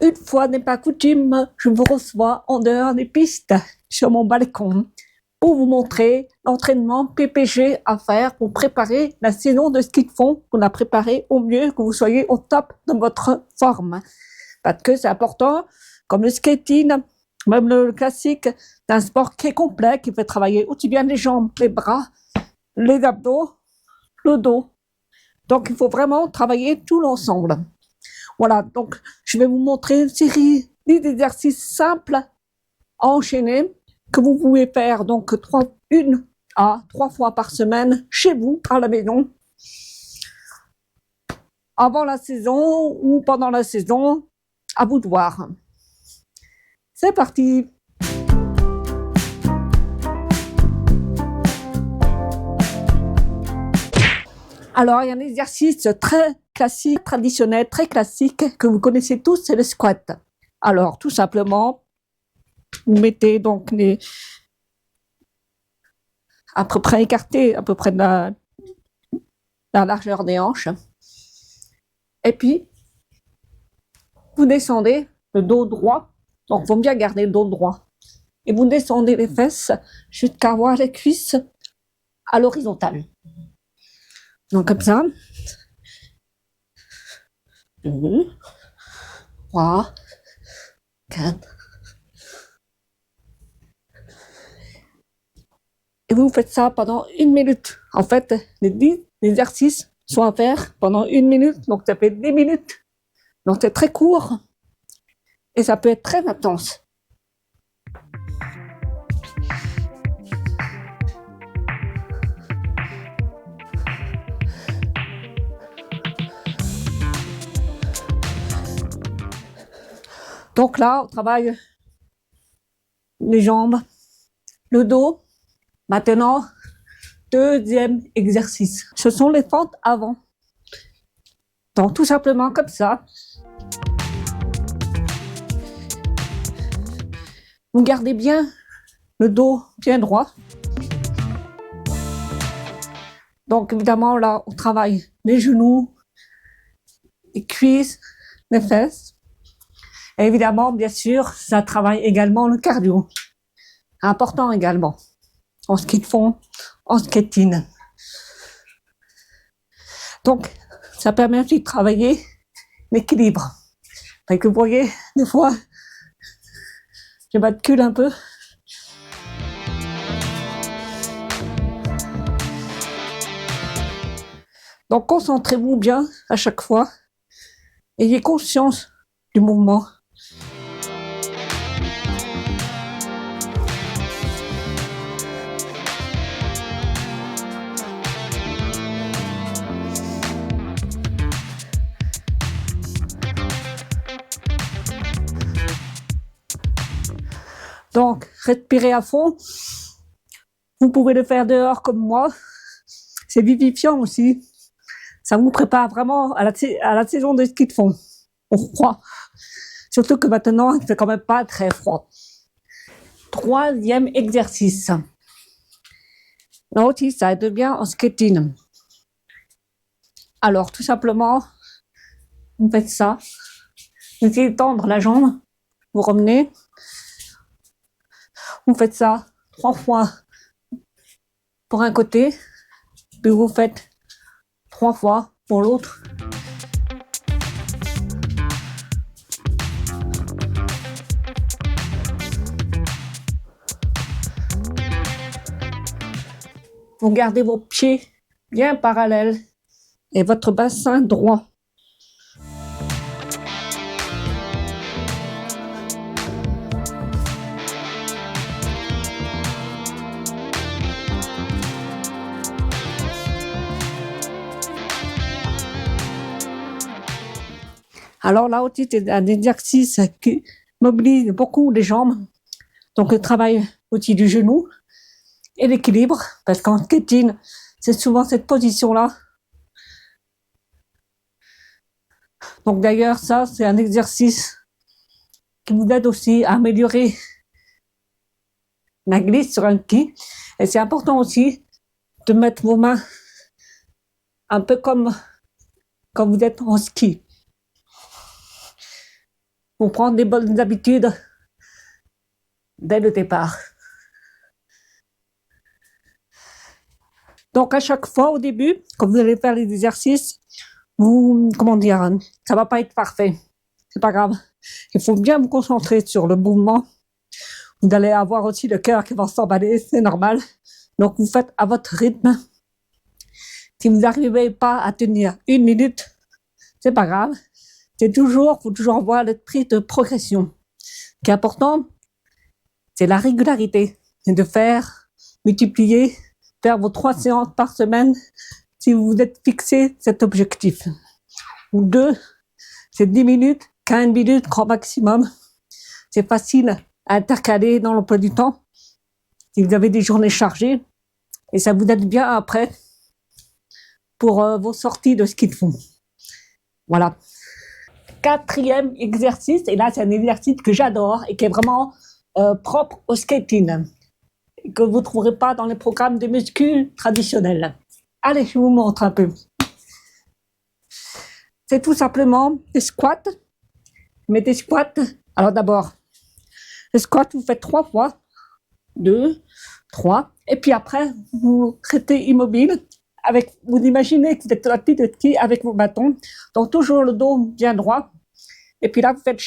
Une fois n'est pas coutume, je vous reçois en dehors des pistes sur mon balcon pour vous montrer l'entraînement PPG à faire pour préparer la saison de ski de fond qu'on a préparé au mieux, que vous soyez au top de votre forme. Parce que c'est important, comme le skating, même le classique, c'est un sport qui est complet, qui fait travailler aussi bien les jambes, les bras, les abdos, le dos. Donc il faut vraiment travailler tout l'ensemble. Voilà, donc je vais vous montrer une série d'exercices simples à enchaîner que vous pouvez faire donc 1 à 3 fois par semaine chez vous, à la maison, avant la saison ou pendant la saison, à vous de voir. C'est parti! Alors, il y a un exercice très classique, traditionnel, très classique, que vous connaissez tous, c'est le squat. Alors, tout simplement, vous mettez donc les à peu près écartés, à peu près de la largeur des hanches. Et puis, vous descendez le dos droit. Donc, il faut bien garder le dos droit. Et vous descendez les fesses jusqu'à avoir les cuisses à l'horizontale. Donc, comme ça. 2, 3, 4. Et vous faites ça pendant 1 minute. En fait, les 10 exercices sont à faire pendant 1 minute. Donc, ça fait 10 minutes. Donc, c'est très court. Et ça peut être très intense. Donc là, on travaille les jambes, le dos. Maintenant, deuxième exercice. Ce sont les fentes avant. Donc tout simplement comme ça. Vous gardez bien le dos bien droit. Donc évidemment là, on travaille les genoux, les cuisses, les fesses. Et évidemment, bien sûr, ça travaille également le cardio. Important également. En ski de fond, en skating. Donc, ça permet aussi de travailler l'équilibre. Fait que vous voyez, des fois, je bats de cul un peu. Donc, concentrez-vous bien à chaque fois. Ayez conscience du mouvement. Donc, respirez à fond. Vous pouvez le faire dehors comme moi. C'est vivifiant aussi. Ça vous prépare vraiment à la saison de ski de fond. Au froid. Surtout que maintenant, il ne fait quand même pas très froid. Troisième exercice. Là aussi, ça aide bien en skating. Alors, tout simplement, vous faites ça. Vous essayez de tendre la jambe. Vous remenez. Vous faites ça 3 fois pour un côté. Puis vous faites 3 fois pour l'autre. Vous gardez vos pieds bien parallèles et votre bassin droit. Alors là aussi, c'est un exercice qui mobilise beaucoup les jambes. Donc, le travail aussi du genou et l'équilibre, parce qu'en skating, c'est souvent cette position-là. Donc d'ailleurs, ça, c'est un exercice qui vous aide aussi à améliorer la glisse sur un ski. Et c'est important aussi de mettre vos mains un peu comme quand vous êtes en ski. pour prendre des bonnes habitudes dès le départ. Donc à chaque fois au début, quand vous allez faire les exercices, ça va pas être parfait. C'est pas grave. Il faut bien vous concentrer sur le mouvement. Vous allez avoir aussi le cœur qui va s'emballer, c'est normal. Donc vous faites à votre rythme. Si vous n'arrivez pas à tenir 1 minute, c'est pas grave. Faut toujours avoir l'esprit de progression. Ce qui est important, c'est la régularité. C'est de multiplier, faire vos 3 séances par semaine si vous vous êtes fixé cet objectif. Ou 2, c'est 10 minutes, 15 minutes grand maximum. C'est facile à intercaler dans l'emploi du temps si vous avez des journées chargées et ça vous aide bien après pour vos sorties de ski de fond. Voilà. 4e exercice, et là c'est un exercice que j'adore et qui est vraiment propre au skating, que vous ne trouverez pas dans les programmes de muscu traditionnels. Allez, je vous montre un peu. C'est tout simplement des squats. Mais des squats, alors d'abord, le squat, vous faites 3 fois, 2, 3, et puis après, vous restez immobile. Vous imaginez que vous êtes sur la piste de ski avec vos bâtons, donc toujours le dos bien droit. Et puis là, vous faites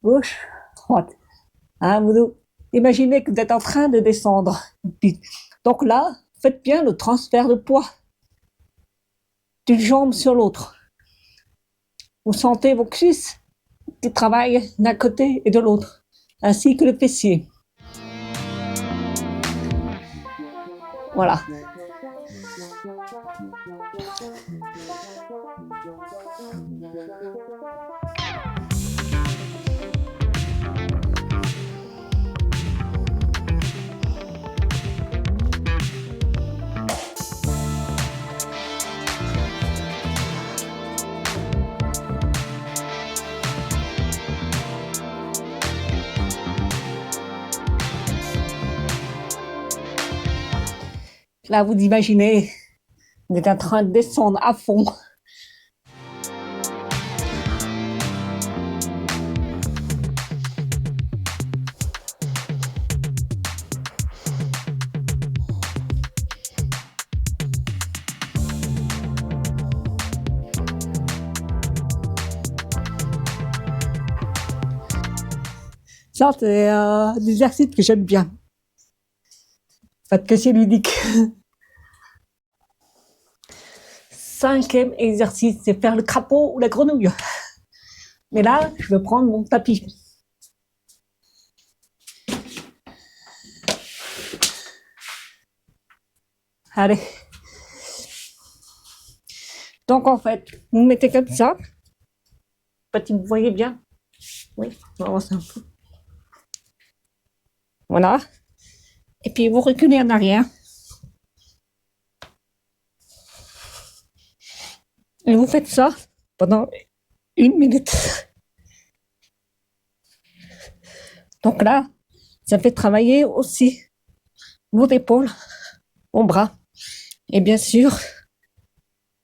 gauche, droite. Vous imaginez que vous êtes en train de descendre. Donc là, faites bien le transfert de poids d'une jambe sur l'autre. Vous sentez vos cuisses qui travaillent d'un côté et de l'autre, ainsi que le fessier. Voilà. Là, vous imaginez, vous êtes en train de descendre à fond. Ça, c'est un exercice que j'aime bien. Parce que c'est ludique. 5e exercice, c'est faire le crapaud ou la grenouille. Mais là, je vais prendre mon tapis. Allez. Donc en fait, vous mettez comme ça. Peut-être que vous voyez bien. Oui, on va avancer un peu. Voilà. Et puis vous reculez en arrière. Et vous faites ça pendant 1 minute. Donc là, ça fait travailler aussi vos épaules, vos bras. Et bien sûr,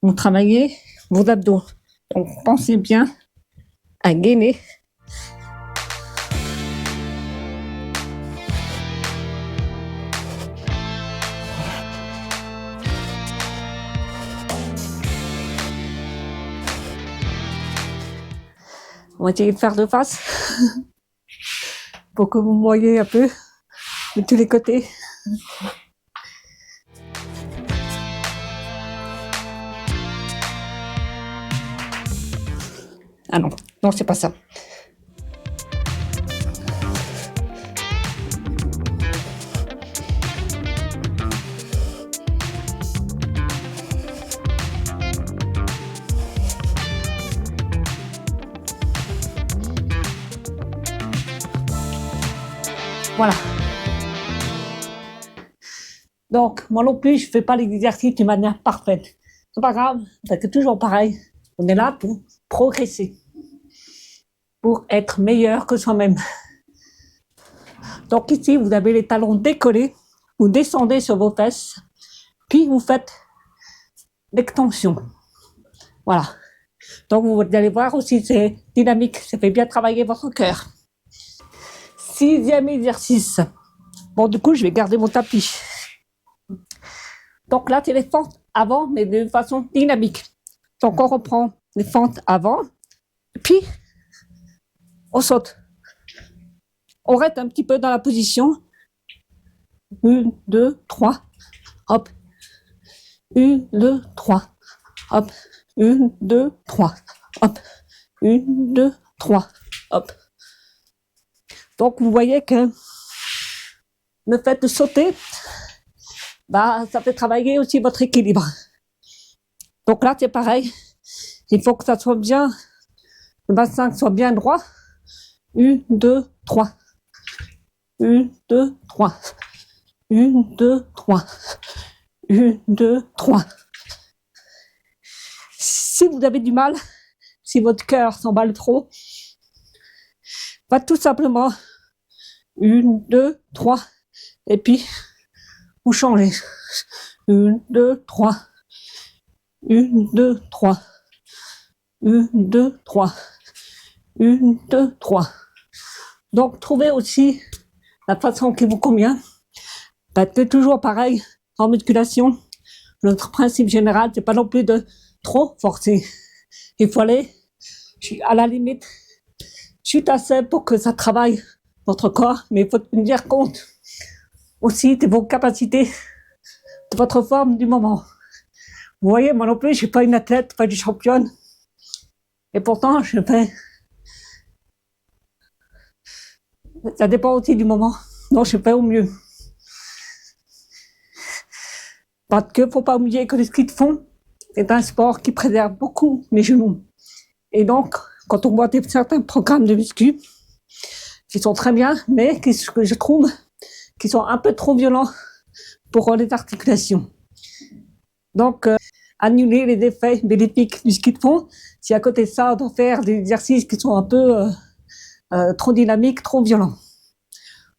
vous travaillez vos abdos. Donc pensez bien à gainer. On va essayer de faire de face pour que vous voyez un peu de tous les côtés. Ah non, non, c'est pas ça. Voilà. Donc, moi non plus, je fais pas l'exercice de manière parfaite. C'est pas grave, c'est toujours pareil. On est là pour progresser, pour être meilleur que soi-même. Donc ici, vous avez les talons décollés, vous descendez sur vos fesses, puis vous faites l'extension. Voilà. Donc vous allez voir aussi, c'est dynamique, ça fait bien travailler votre cœur. 6e exercice. Bon, du coup, je vais garder mon tapis. Donc là, c'est les fentes avant, mais de façon dynamique. Donc on reprend les fentes avant, puis on saute. On reste un petit peu dans la position. 1, 2, 3, hop. 1, 2, 3, hop. 1, 2, 3, hop. 1, 2, 3, hop. Donc vous voyez que le fait de sauter, bah, ça fait travailler aussi votre équilibre. Donc là, c'est pareil. Il faut que ça soit bien, le bassin soit bien droit. 1, 2, 3. 1, 2, 3. 1, 2, 3. 1, 2, 3. Si vous avez du mal, si votre cœur s'emballe trop, va tout simplement 1, 2, 3. Et puis, vous changez. 1, 2, 3. 1, 2, 3. 1, 2, 3. 1, 2, 3. Donc, trouvez aussi la façon qui vous convient. C'est toujours pareil en musculation. Notre principe général, c'est pas non plus de trop forcer. Il faut aller à la limite, juste assez pour que ça travaille votre corps, mais il faut tenir compte aussi de vos capacités, de votre forme du moment. Vous voyez, moi non plus, je suis pas une athlète, pas une championne. Et pourtant, je fais. Ça dépend aussi du moment. Donc, je fais au mieux. Parce que faut pas oublier que le ski de fond est un sport qui préserve beaucoup les genoux. Et donc, quand on voit certains programmes de muscu, qui sont très bien, mais que je trouve qui sont un peu trop violents pour les articulations. Donc, annuler les effets bénéfiques du ski de fond, si à côté de ça, on doit faire des exercices qui sont un peu trop dynamiques, trop violents.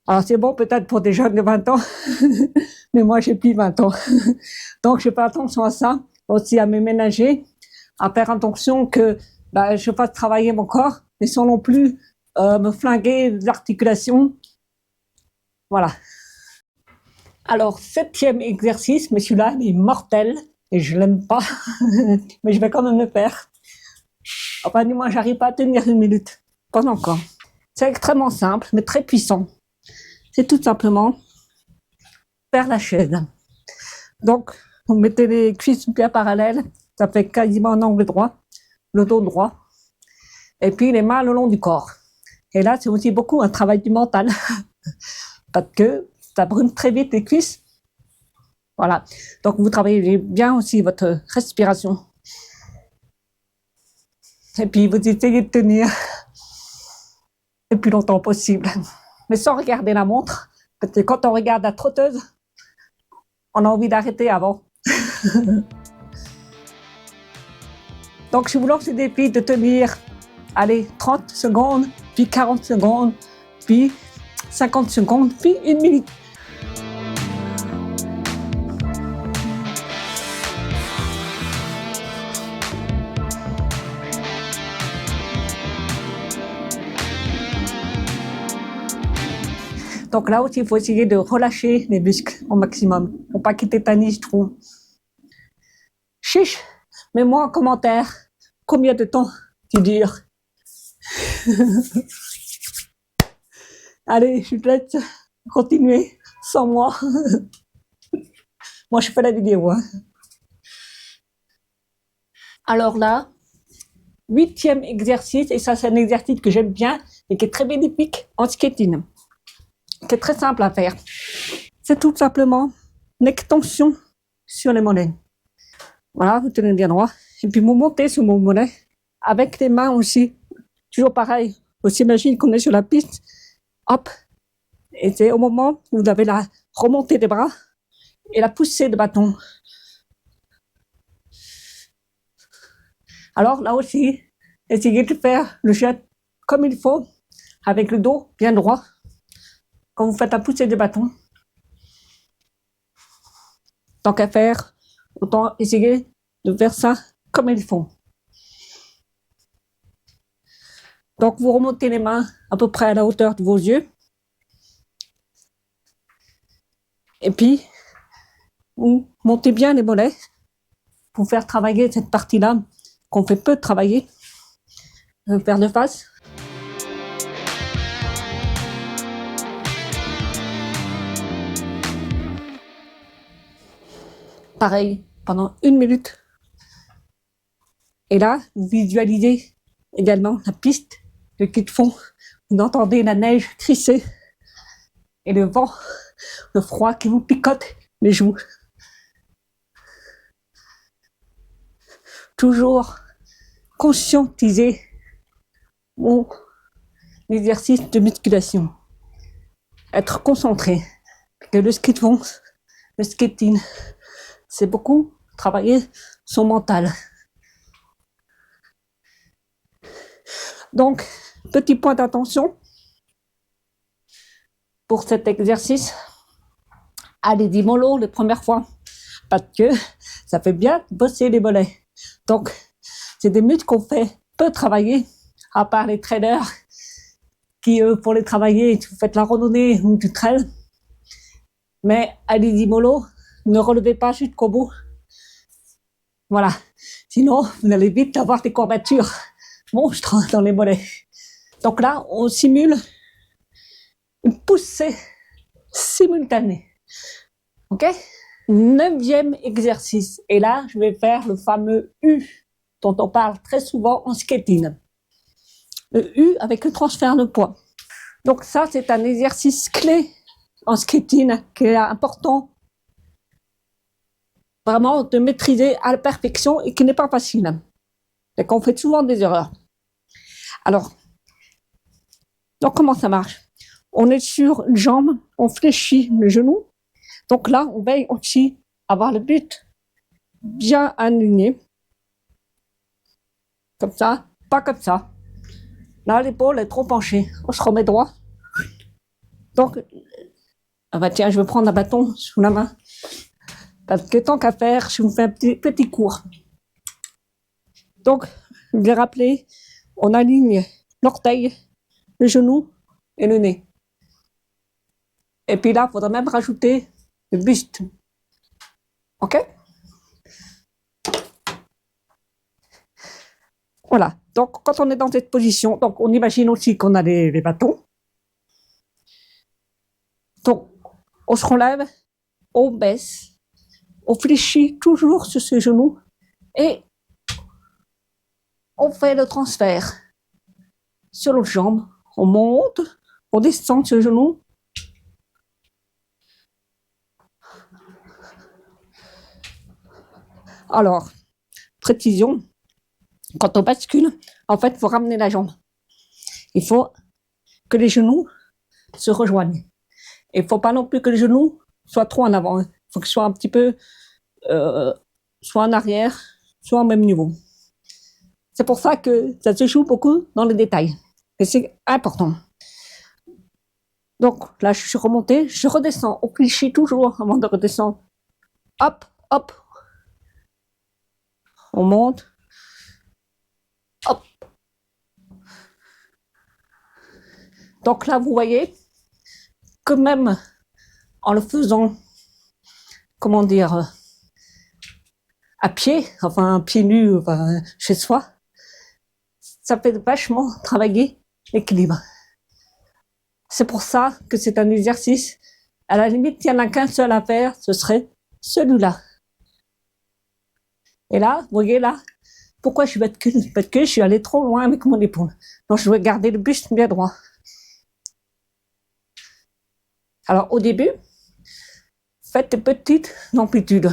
Alors, c'est bon peut-être pour des jeunes de 20 ans, mais moi, j'ai plus 20 ans. Donc, je fais attention à ça, aussi à me ménager, à faire attention que je fasse travailler mon corps, mais sans non plus me flinguer les articulations. Voilà. Alors, 7e exercice, mais celui-là, il est mortel, et je l'aime pas, mais je vais quand même le faire. Enfin, du moins, j'arrive pas à tenir 1 minute. Pas encore. C'est extrêmement simple, mais très puissant. C'est tout simplement faire la chaise. Donc, vous mettez les cuisses bien parallèles, ça fait quasiment un angle droit, le dos droit, et puis les mains le long du corps. Et là, c'est aussi beaucoup un travail du mental, parce que ça brûle très vite les cuisses. Voilà. Donc, vous travaillez bien aussi votre respiration. Et puis, vous essayez de tenir le plus longtemps possible. Mais sans regarder la montre, parce que quand on regarde la trotteuse, on a envie d'arrêter avant. Donc, je vous lance le défi de tenir, allez, 30 secondes, puis 40 secondes, puis 50 secondes, puis 1 minute. Donc là aussi, il faut essayer de relâcher les muscles au maximum, pour pas qu'ils tétanisent trop. Chiche, mets-moi en commentaire combien de temps tu dures. Allez, je te laisse continuer sans moi. Moi, je fais la vidéo. Alors là, 8e exercice, et ça, c'est un exercice que j'aime bien et qui est très bénéfique en skating. C'est très simple à faire. C'est tout simplement une extension sur les mollets. Voilà, vous tenez bien droit. Et puis vous montez sur mon mollet avec les mains aussi. Toujours pareil. On s'imagine qu'on est sur la piste. Hop. Et c'est au moment où vous avez la remontée des bras et la poussée de bâton. Alors là aussi, essayez de faire le jet comme il faut, avec le dos bien droit. Quand vous faites la poussée de bâton, tant qu'à faire, autant essayer de faire ça comme il faut. Donc, vous remontez les mains à peu près à la hauteur de vos yeux. Et puis, vous montez bien les mollets pour faire travailler cette partie-là qu'on fait peu travailler. Faire de face. Pareil, pendant 1 minute. Et là, vous visualisez également la piste, le ski de fond. Vous entendez la neige crisser et le vent, le froid qui vous picote les joues. Toujours conscientiser mon exercice de musculation. Être concentré. Que le ski de fond, le skating, c'est beaucoup travailler son mental. Donc, petit point d'attention pour cet exercice. Allez-y mollo les premières fois, parce que ça fait bien bosser les mollets. Donc, c'est des muscles qu'on fait peu travailler, à part les trailers, qui, pour les travailler, vous faites la randonnée ou du trail. Mais allez-y mollo, ne relevez pas jusqu'au bout. Voilà. Sinon, vous allez vite avoir des courbatures monstres dans les mollets. Donc là, on simule une poussée simultanée. Ok? 9e exercice. Et là, je vais faire le fameux U dont on parle très souvent en skating. Le U avec le transfert de poids. Donc ça, c'est un exercice clé en skating qui est important vraiment de maîtriser à la perfection et qui n'est pas facile. Et qu'on fait souvent des erreurs. Alors, donc comment ça marche? On est sur une jambe, on fléchit le genou. Donc là, on veille aussi à avoir le but bien aligné. Comme ça, pas comme ça. Là, l'épaule est trop penchée. On se remet droit. Donc, ah bah tiens, je vais prendre un bâton sous la main. Parce que tant qu'à faire, je vous fais un petit cours. Donc, je vais rappeler, on aligne l'orteil, le genou et le nez. Et puis là, il faudra même rajouter le buste. Ok? Voilà. Donc, quand on est dans cette position, donc on imagine aussi qu'on a les bâtons. Donc, on se relève, on baisse, on fléchit toujours sur ses genoux et on fait le transfert sur l'autre jambe. On monte, on descend sur le genou. Alors, précision, quand on bascule, en fait, il faut ramener la jambe. Il faut que les genoux se rejoignent. Il ne faut pas non plus que les genoux soient trop en avant. Il faut qu'ils soient un petit peu, soit en arrière, soit au même niveau. C'est pour ça que ça se joue beaucoup dans les détails. Et c'est important. Donc là, je suis remontée, je redescends. On fléchit toujours avant de redescendre. Hop, hop. On monte. Hop. Donc là, vous voyez que même en le faisant, comment dire, à pied, enfin pieds nus, enfin, chez soi, ça fait vachement travailler l'équilibre. C'est pour ça que c'est un exercice. À la limite, il n'y en a qu'un seul à faire, ce serait celui-là. Et là, vous voyez là, pourquoi je vais basculer? Parce que je suis allée trop loin avec mon épaule. Donc je vais garder le buste bien droit. Alors au début, faites des petites amplitudes.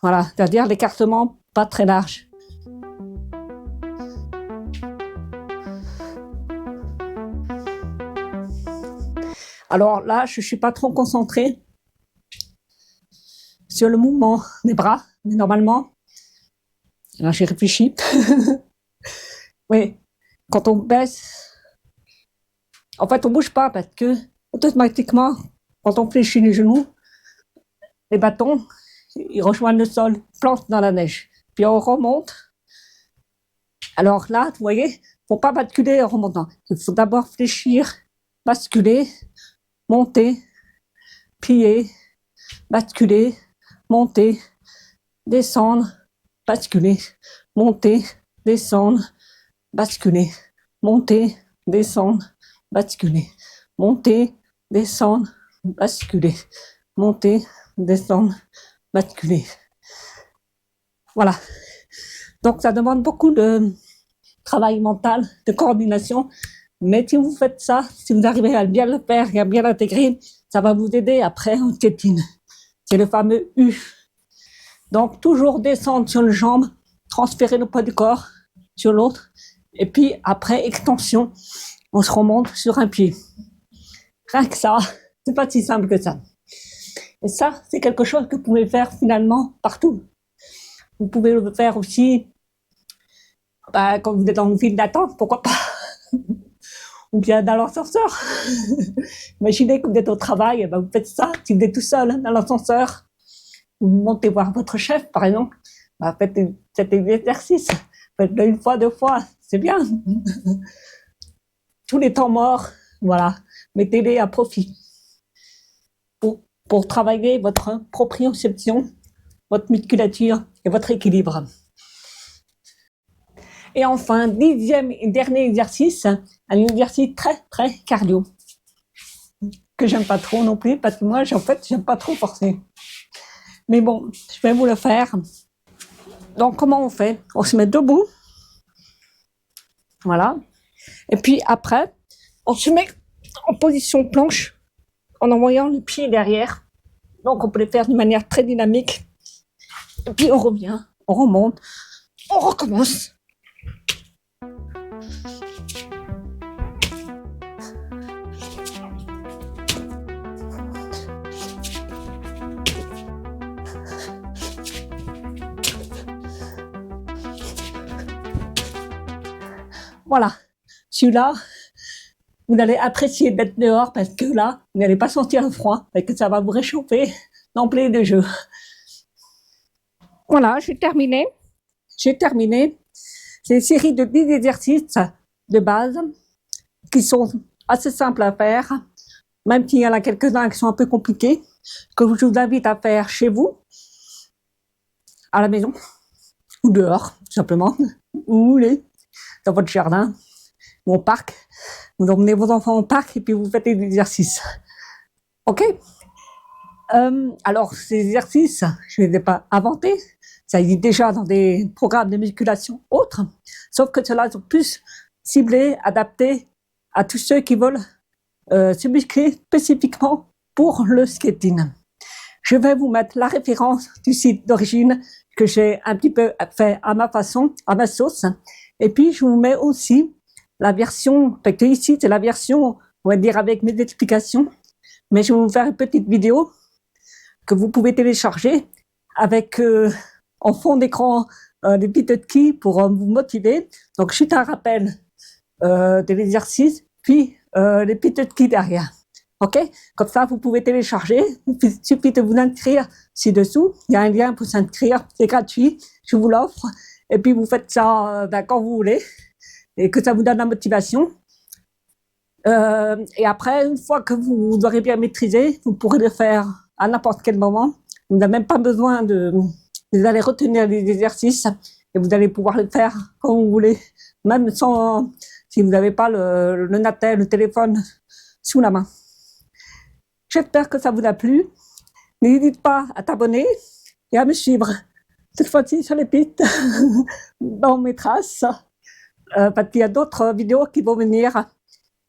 Voilà, c'est-à-dire l'écartement pas très large. Alors là, je ne suis pas trop concentrée sur le mouvement des bras, mais normalement, là j'ai réfléchi. Oui, quand on baisse, en fait on ne bouge pas parce que automatiquement, quand on fléchit les genoux, les bâtons, ils rejoignent le sol, plantent dans la neige. Puis on remonte Alors là, vous voyez, faut pas basculer en remontant. Il faut d'abord fléchir, basculer, monter, plier, basculer, monter, descendre, basculer, monter, descendre, basculer, monter, descendre, basculer, monter, descendre, basculer, monter, descendre, basculer. Voilà. Donc ça demande beaucoup de travail mental, de coordination, mais si vous faites ça, si vous arrivez à bien le faire et à bien l'intégrer, ça va vous aider après en tétine. C'est le fameux U. Donc toujours descendre sur une jambe, transférer le poids du corps sur l'autre, et puis après extension, on se remonte sur un pied. Rien que ça, c'est pas si simple que ça. Et ça, c'est quelque chose que vous pouvez faire finalement partout. Vous pouvez le faire aussi quand vous êtes dans une file d'attente, pourquoi pas. Ou bien dans l'ascenseur. Imaginez que vous êtes au travail, vous faites ça, si vous êtes tout seul dans l'ascenseur, vous montez voir votre chef, par exemple, faites cet exercice, faites-le une fois, 2 fois, c'est bien. Tous les temps morts, voilà, mettez-les à profit pour travailler votre proprioception, votre musculature et votre équilibre. Et enfin, 10e et dernier exercice, un exercice très, très cardio, que j'aime pas trop non plus, parce que moi, en fait, j'aime pas trop forcer. Mais bon, je vais vous le faire. Donc, comment on fait? On se met debout. Voilà. Et puis après, on se met en position planche, en envoyant le pied derrière. Donc, on peut le faire de manière très dynamique. Et puis, on revient, on remonte, on recommence. Voilà, celui-là, vous allez apprécier d'être dehors parce que là, vous n'allez pas sentir le froid et que ça va vous réchauffer d'emblée de jeu. Voilà, j'ai terminé. C'est une série de 10 exercices de base qui sont assez simples à faire, même s'il y en a quelques-uns qui sont un peu compliqués, que je vous invite à faire chez vous, à la maison, ou dehors, tout simplement, où vous voulez, dans votre jardin, ou au parc. Vous emmenez vos enfants au parc et puis vous faites des exercices. Ok? Alors, ces exercices, je ne les ai pas inventés. Ça existe déjà dans des programmes de musculation autres, sauf que ceux-là sont plus ciblés, adaptés à tous ceux qui veulent se muscler spécifiquement pour le skating. Je vais vous mettre la référence du site d'origine que j'ai un petit peu fait à ma façon, à ma sauce. Et puis, je vous mets aussi la version, parce que ici, c'est la version, on va dire, avec mes explications. Mais je vais vous faire une petite vidéo que vous pouvez télécharger avec en fond d'écran des petites keys pour vous motiver. Donc, juste un rappel de l'exercice, puis les petites keys derrière. Ok? Comme ça, vous pouvez télécharger. Il suffit de vous inscrire ci-dessous. Il y a un lien pour s'inscrire. C'est gratuit. Je vous l'offre. Et puis, vous faites ça quand vous voulez. Et que ça vous donne la motivation. Et après, une fois que vous aurez bien maîtrisé, vous pourrez le faire à n'importe quel moment. Vous n'avez même pas besoin vous allez retenir les exercices et vous allez pouvoir le faire quand vous voulez, même sans, si vous n'avez pas le natel, le téléphone sous la main. J'espère que ça vous a plu. N'hésitez pas à t'abonner et à me suivre. Cette fois-ci sur les pistes, dans mes traces, parce qu'il y a d'autres vidéos qui vont venir.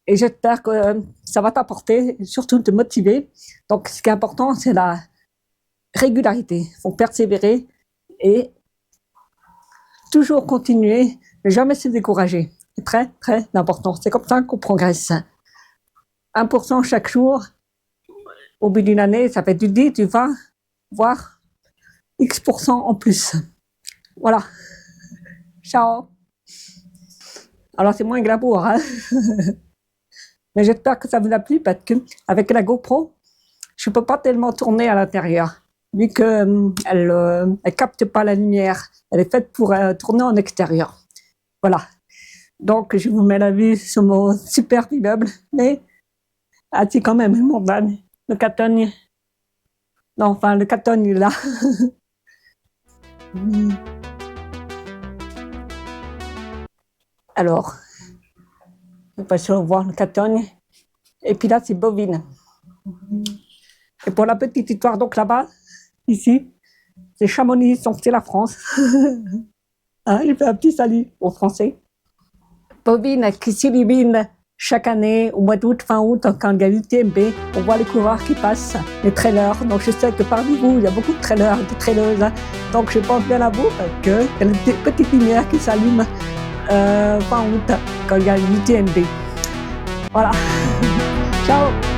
Et j'espère que ça va t'apporter, et surtout te motiver. Donc, ce qui est important, c'est la régularité. Il faut persévérer et toujours continuer, ne jamais se décourager. C'est très, très important. C'est comme ça qu'on progresse. 1% chaque jour. Au bout d'une année, ça fait du 10, du 20, voire X% en plus. Voilà. Ciao. Alors, c'est moins glamour, hein. Mais j'espère que ça vous a plu parce que avec la GoPro, je peux pas tellement tourner à l'intérieur, vu que elle capte pas la lumière. Elle est faite pour tourner en extérieur. Voilà. Donc, je vous mets la vue sur mon super immeuble, mais c'est quand même une montagne. Le Catogne. Non, enfin, le Catogne est là. Alors, on va voir le Catogne. Et puis là, c'est Bovine. Et pour la petite histoire, donc là-bas, ici, c'est Chamonix, donc c'est la France. Hein, il fait un petit salut aux Français. Bovine qui s'illumine chaque année au mois d'août, fin août, quand il y a l'UTMB, on voit les coureurs qui passent, les trailers. Donc je sais que parmi vous, il y a beaucoup de trailers, de traileuses. Hein. Donc je pense bien à vous parce qu'il y a des petites lumières qui s'allument fin août quand il y a l'UTMB. Voilà. Ciao.